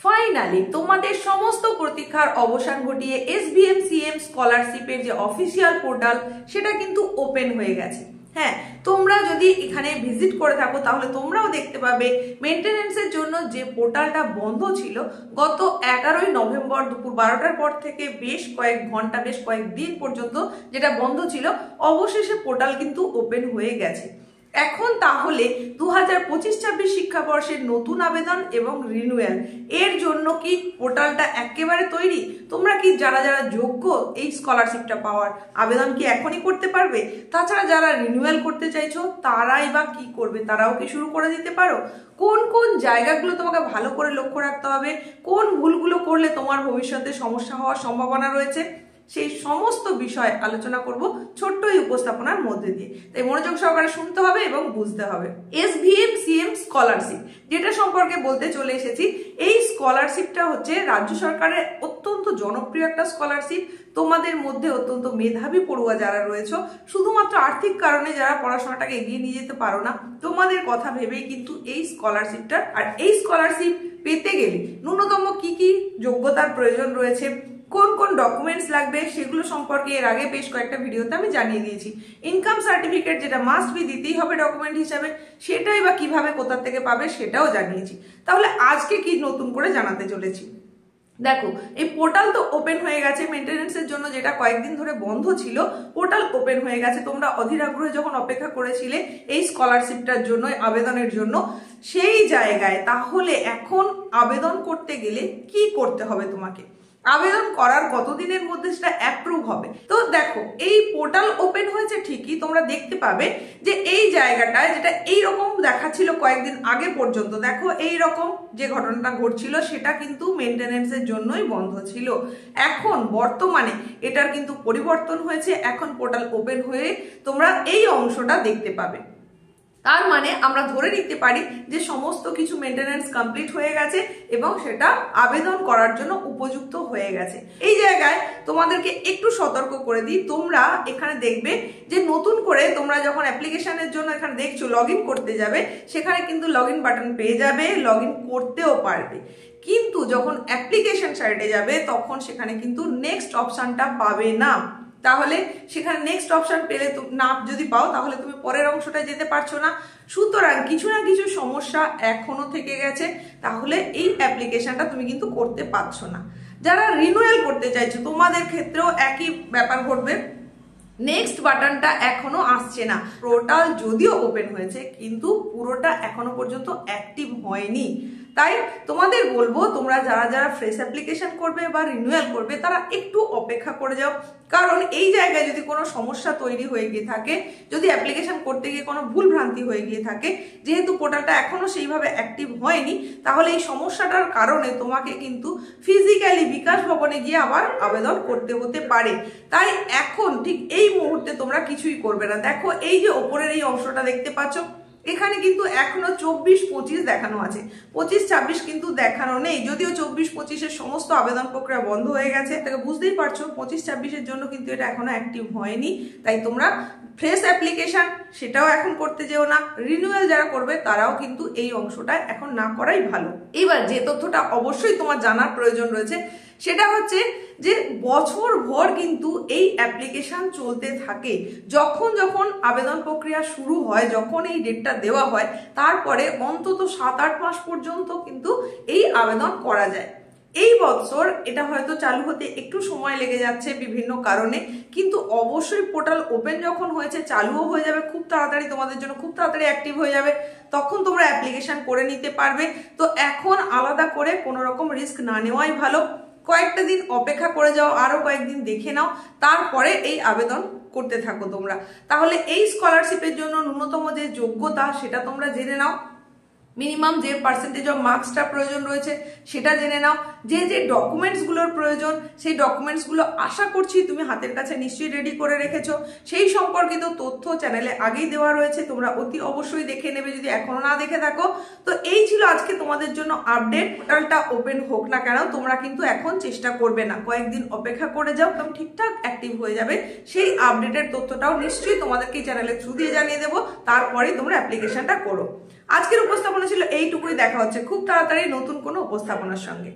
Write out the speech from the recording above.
Finally তোমাদের সমস্ত প্রতীক্ষার অবসান ঘটিয়ে SBM-CM স্কলারশিপের যে অফিসিয়াল পোর্টাল সেটা কিন্তু ওপেন হয়ে গেছে। হ্যাঁ, তোমরা যদি এখানে ভিজিট করে থাকো তাহলে তোমরাও দেখতে পাবে মেনটেনেন্সের জন্য যে পোর্টালটা বন্ধ ছিল গত 11ই নভেম্বর দুপুর 12টার পর থেকে বেশ কয়েক ঘন্টা বেশ কয়েক দিন পর্যন্ত যেটা বন্ধ ছিল, অবশেষে পোর্টাল কিন্তু ওপেন হয়ে গেছে। এখন তাহলে 2025-26 শিক্ষাবর্ষের নতুন আবেদন এবং রিনিউয়াল এর জন্য কি পোর্টালটা একেবারে তৈরি? তোমরা কি যারা যারা যোগ্য এই স্কলারশিপটা পাওয়ার আবেদন কি এখনই করতে পারবে? তাছাড়া যারা রিনিউয়াল করতে চাইছো তারাই বা কি করবে? তারাও কি শুরু করে দিতে পারো? কোন কোন জায়গাগুলো তোমাকে ভালো করে লক্ষ্য রাখতে হবে, কোন ভুলগুলো করলে তোমার ভবিষ্যতে সমস্যা হওয়ার সম্ভাবনা রয়েছে, সেই সমস্ত বিষয় আলোচনা করব ছোট্ট এই উপস্থাপনার মধ্যে দিয়ে। তাই মনোযোগ সহকারে শুনতে হবে এবং বুঝতে হবে। SBM-CM স্কলারশিপ যেটা সম্পর্কে বলতে চলে এসেছি, এই স্কলারশিপটা হচ্ছে রাজ্য সরকারের অত্যন্ত জনপ্রিয় একটা স্কলারশিপ। তোমাদের মধ্যে অত্যন্ত মেধাবী পড়ুয়া যারা রয়েছে, শুধুমাত্র আর্থিক কারণে যারা পড়াশোনাটাকে এগিয়ে নিয়ে যেতে পারো না, তোমাদের কথা ভেবেই কিন্তু এই স্কলারশিপটা। আর এই স্কলারশিপ পেতে গেলে ন্যূনতম কি কি যোগ্যতার প্রয়োজন রয়েছে, কোন কোন ডকুমেন্টস লাগবে, সেগুলো সম্পর্কে এর আগে বেশ কয়েকটা ভিডিওতে আমি জানিয়ে দিয়েছি। ইনকাম সার্টিফিকেট যেটা মাস্ট বি দিতেই হবে ডকুমেন্ট হিসাবে, সেটাই বা কিভাবে কোথা থেকে পাবে সেটাও জানিয়েছি। তাহলে আজকে কি নতুন করে জানাতে চলেছি, দেখো এই পোর্টাল তো ওপেন হয়ে গেছে। মেনটেনেন্সের জন্য যেটা কয়েকদিন ধরে বন্ধ ছিল, পোর্টাল ওপেন হয়ে গেছে। তোমরা অধীর আগ্রহে যখন অপেক্ষা করেছিলে এই স্কলারশিপটার জন্য, আবেদনের জন্য, সেই জায়গায় তাহলে এখন আবেদন করতে গেলে কি করতে হবে তোমাকে, আবেদন করার কতদিনের মধ্যে সেটা অ্যাপ্রুভ হবে। তো দেখো এই পোর্টাল ওপেন হয়েছে ঠিকই, তোমরা দেখতে পাবে যে এই জায়গাটায় যেটা এইরকম দেখাচ্ছিল কয়েকদিন আগে পর্যন্ত, দেখো এই রকম যে ঘটনাটা ঘটছিল সেটা কিন্তু মেনটেনেন্সের জন্যই বন্ধ ছিল। এখন বর্তমানে এটার কিন্তু পরিবর্তন হয়েছে, এখন পোর্টাল ওপেন হয়ে তোমরা এই অংশটা দেখতে পাবে। তার মানে আমরা ধরে নিতে পারি যে সমস্ত কিছু মেনটেনেন্স কমপ্লিট হয়ে গেছে এবং সেটা আবেদন করার জন্য উপযুক্ত হয়ে গেছে। এই জায়গায় তোমাদেরকে একটু সতর্ক করে দিই, তোমরা এখানে দেখবে যে নতুন করে তোমরা যখন অ্যাপ্লিকেশনের জন্য এখানে দেখছো লগ ইন করতে যাবে, সেখানে কিন্তু লগ ইন বাটন পেয়ে যাবে, লগ ইন করতেও পারবে। কিন্তু যখন অ্যাপ্লিকেশন সাইডে যাবে তখন সেখানে কিন্তু নেক্সট অপশনটা পাবে না। তাহলে সেখানে নেক্সট অপশন পেলে না যদি পাও তাহলে তুমি পরের অংশটায় যেতে পারছো না। সুতরাং কিছু না কিছু সমস্যা এখনো থেকে গেছে, তাহলে এই অ্যাপ্লিকেশনটা তুমি কিন্তু করতে পারছো না। যারা রিনিউয়াল করতে চাইছো তোমাদের ক্ষেত্রেও একই ব্যাপার ঘটবে, নেক্সট বাটনটা এখনো আসছে না। পোর্টাল যদিও ওপেন হয়েছে কিন্তু পুরোটা এখনো পর্যন্ত অ্যাক্টিভ হয়নি। তাই তোমাদের বলবো তোমরা যারা যারা ফ্রেশ অ্যাপ্লিকেশন করবে বা রিনিউয়াল করবে তারা একটু অপেক্ষা করে যাও, কারণ এই জায়গায় যদি কোনো সমস্যা তৈরি হয়ে গিয়ে থাকে, যদি অ্যাপ্লিকেশন করতে গিয়ে কোনো ভুল ভ্রান্তি হয়ে গিয়ে থাকে, যেহেতু পোর্টালটা এখনো সেইভাবে অ্যাক্টিভ হয়নি, তাহলে এই সমস্যাটার কারণে তোমাকে কিন্তু ফিজিক্যালি বিকাশ ভবনে গিয়ে আবার আবেদন করতে হতে পারে। তাই এখন ঠিক এই মুহূর্তে তোমরা কিছুই করবে না। দেখো এই যে ওপরের এই অংশটা দেখতে পাচ্ছ, এখানে কিন্তু এখনো 24-25 দেখানো আছে, 25-26 কিন্তু দেখানো নেই। যদিও 24-25-এর সমস্ত আবেদন প্রক্রিয়া বন্ধ হয়ে গেছে, তাকে বুঝতেই পারছো 25-26-এর জন্য কিন্তু এটা এখনো অ্যাক্টিভ হয়নি। তাই তোমরা ফ্রেশ অ্যাপ্লিকেশন সেটাও এখন করতে যেও না, রিনিউয়াল যারা করবে তারাও কিন্তু এই অংশটা এখন না করাই ভালো। এবার যে তথ্যটা অবশ্যই তোমার জানার প্রয়োজন রয়েছে সেটা হচ্ছে যে বছর ভর কিন্তু এই অ্যাপ্লিকেশন চলতে থাকে। যখন যখন আবেদন প্রক্রিয়া শুরু হয়, যখন এই ডেটটা দেওয়া হয়, তারপরে অন্তত 7-8 মাস পর্যন্ত কিন্তু এই আবেদন করা যায়। এই বছর এটা হয়তো চালু হতে একটু সময় লেগে যাচ্ছে বিভিন্ন কারণে, কিন্তু অবশ্যই পোর্টাল ওপেন যখন হয়েছে চালুও হয়ে যাবে খুব তাড়াতাড়ি, তোমাদের জন্য খুব তাড়াতাড়ি অ্যাক্টিভ হয়ে যাবে, তখন তোমরা অ্যাপ্লিকেশন করে নিতে পারবে। তো এখন আলাদা করে কোনো রকম রিস্ক না নেওয়াই ভালো, কয়েকটা দিন অপেক্ষা করে যাও, আরো কয়েকদিন দেখে নাও, তারপরে এই আবেদন করতে থাকো তোমরা। তাহলে এই স্কলারশিপের জন্য ন্যূনতম যে যোগ্যতা সেটা তোমরা জেনে নাও, মিনিমাম যে পার্সেন্টেজ অফ মার্কসটা প্রয়োজন রয়েছে সেটা জেনে নাও, যে যে ডকুমেন্টসগুলোর প্রয়োজন সেই ডকুমেন্টসগুলো আশা করছি তুমি হাতের কাছে নিশ্চয়ই রেডি করে রেখেছো। সেই সম্পর্কিত তথ্য চ্যানেলে আগেই দেওয়া রয়েছে, তোমরা অতি অবশ্যই দেখে নেবে যদি এখনো না দেখে থাকো। তো এই ছিল আজকে তোমাদের জন্য আপডেট। পোর্টালটা ওপেন হোক না কেন তোমরা কিন্তু এখন চেষ্টা করবে না, কয়েকদিন অপেক্ষা করে যাও, একদম ঠিকঠাক অ্যাক্টিভ হয়ে যাবে। সেই আপডেটের তথ্যটাও নিশ্চয়ই তোমাদেরকে চ্যানেলের থ্রু দিয়ে জানিয়ে দেবো, তারপরেই তোমরা অ্যাপ্লিকেশনটা করো। আজকের উপস্থাপনা ছিল এইটুকুই, দেখা হচ্ছে খুব তাড়াতাড়ি নতুন কোনো উপস্থাপনার সঙ্গে।